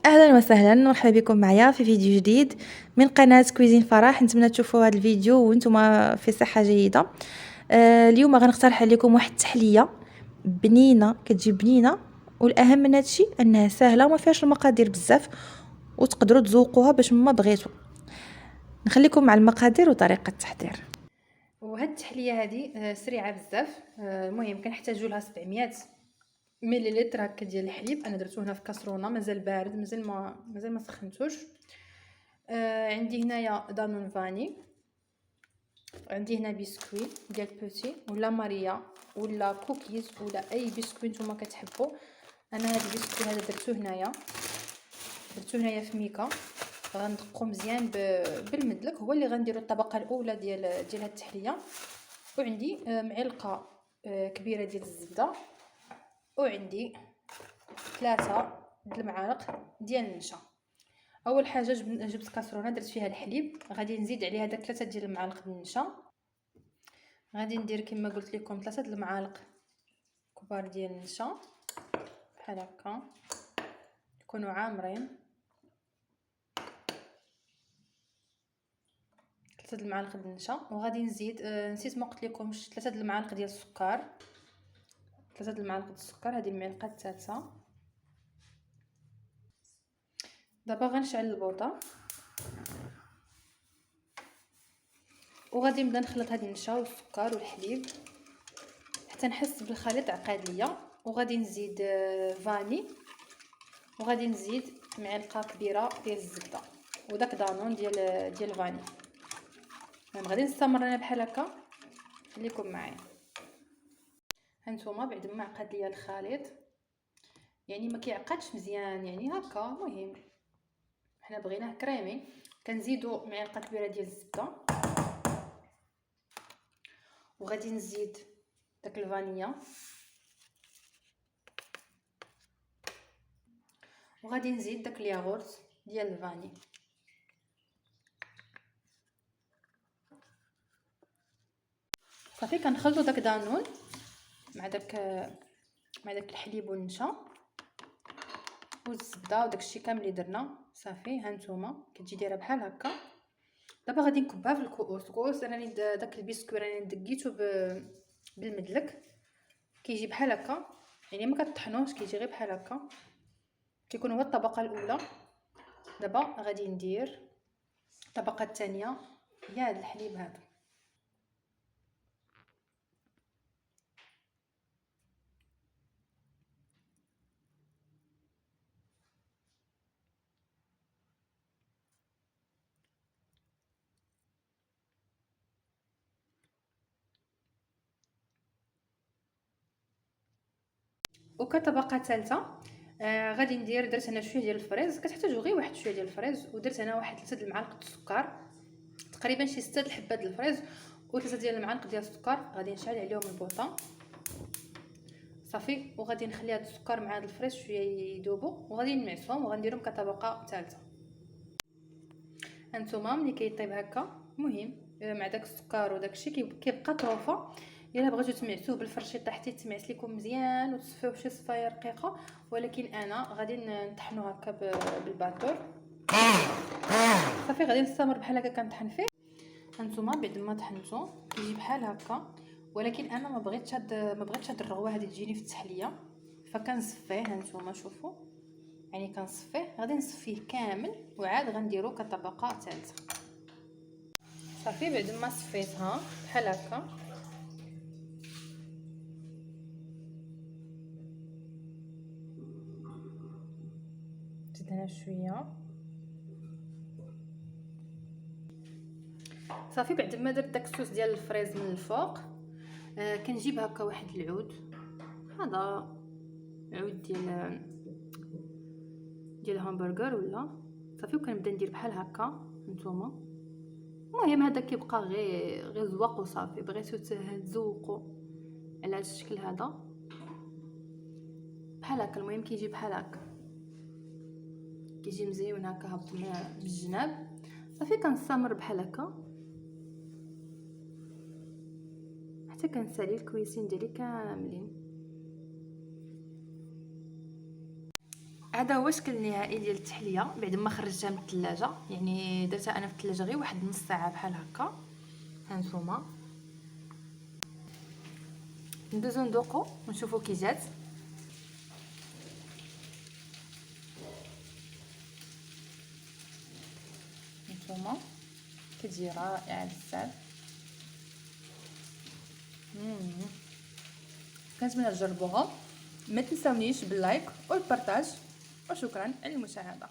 اهلا وسهلا، مرحبا بكم معايا في فيديو جديد من قناه كويزين فرح. نتمنى تشوفوا هذا الفيديو وانتم في صحه جيده. اليوم غنقترح عليكم واحد التحليه بنينه، كتجي بنينه، والاهم من هادشي انها سهله وما فيهاش المقادير بزاف، وتقدروا تذوقوها باش ما بغيتوا. نخليكم مع المقادير وطريقه التحضير. وهاد التحليه هذه سريعه بزاف. المهم كنحتاجوا لها 700 مليلتر هكا ديال الحليب. انا درتو هنا في كاسرونه مازال بارد، مازال ما سخنتوش. عندي هنايا دانون فاني، عندي هنا بسكوي ديال بوتي ولا ماريا ولا كوكيز ولا اي بسكوي نتوما كتحبوا. انا هذا البسكوي هذا درتو هنايا في ميكا. غندقو مزيان بالمدلك، هو اللي غنديروا الطبقه الاولى ديال هاد التحليه. وعندي معلقه كبيره ديال الزبده، وعندي 3 المعالق ديال النشا. اول حاجه جبت كاسرونه درت فيها الحليب، غادي نزيد عليها داك 3 ديال المعالق ديال النشا. غادي ندير كما قلت لكم 3 المعالق كبار ديال النشا بحال هكا، يكونوا عامرين. 3 المعالق ديال النشا، وغادي نزيد نسيت ما قلت لكمش 3 المعالق ديال السكر. 3 المعالق ديال السكر، هذه المعلقه الثالثه. دابا غنشعل البوطه وغادي نبدا نخلط هاد النشا والسكر والحليب حتى نحس بالخليط عقاد ليا. وغادي نزيد فاني، وغادي نزيد معلقه كبيره ديال الزبده وداك دانون ديال فاني. غادي نستمر انا بحال هكا، خليكم معايا. هانتوما بعد ما عقد ليا الخليط، يعني ما كيعقدش مزيان، يعني هكا. المهم حنا بغيناه كريمي. كنزيدو معلقه كبيره ديال الزبده، وغادي نزيد داك الفانيا، وغادي نزيد داك الياغورت ديال الفاني. صافي كنخلطوا داك دانون مع داك الحليب والنشا والزبده وداكشي كامل اللي درنا. صافي هانتوما كتجي دايره بحال هكا. دابا غادي نكبها في الكؤوس. انا داك البسكويت راني دقيتو بالمدلك، كيجي بحال هكا، يعني ما كطحنوش، كيجي غير بحال هكا، كيكون هو الطبقه الاولى. دابا غادي ندير الطبقه الثانيه هي هذا الحليب هذا. وكطبقه ثالثه غادي ندير، درت انا شويه ديال الفريز، كتحتاجوا غير واحد شويه ديال الفريز. ودرت انا واحد 3 المعالق السكر، تقريبا شي 6 الحبات ديال الفريز و3 ديال المعالق ديال السكر. غادي نشعل عليهم البوطه. صافي وغادي نخلي هذا السكر مع هذا الفريز شويه يذوبوا، وغادي نمعسهم وغنديرهم كطبقه ثالثه. هانتوما ملي كيطيب هكا، المهم مع داك السكر وداك الشيء كيبقى طروفه. الا بغيتو تمعسوه بالفرشيطه حتى يتمعس لكم مزيان وتصفيوه بشي صفايه رقيقه، ولكن انا غادي نطحنو هكا بالباتور. صافي غادي نستمر بحال هكا كنطحن فيه. هانتوما بعد ما طحنتو كيجي بحال هكا، ولكن انا ما بغيتش هاد الرغوه هذه تجيني في التحليه، فكنصفيه. هانتوما شوفوا، يعني كنصفيه. غادي نصفيه كامل وعاد غنديرو كطبقه ثالثه. صافي بعد ما صفيتها بحال هكا، زدنا شويه. صافي بعد ما درت داك الصوص ديال الفريز من الفوق، كنجيب هكا واحد العود، هذا عود ديال الهامبرغر ولا. صافي وكنبدا ندير بحال هكا نتوما. المهم هذا كيبقى غير ذوق وصافي. بغيتو تذوقوا على هذا الشكل هذا بحال هكا. المهم كيجي بحال هكا، كيجي مزيون هكا هابط بالجناب. صافي كنستمر بحال هكا حتى كنسالي الكويسين ديالي كاملين. هذا هو الشكل النهائي ديال التحليه بعد ما خرجتها من الثلاجه. يعني درتها انا في الثلاجه غير واحد نص ساعه بحال هكا. هانتوما ندوزو ندوقو ونشوفو كي جات. هانتوما كتجي رائعه بزاف. كنتمنى تجربوها. ما تنساونيش باللايك والبارطاج وشكرا على المشاهده.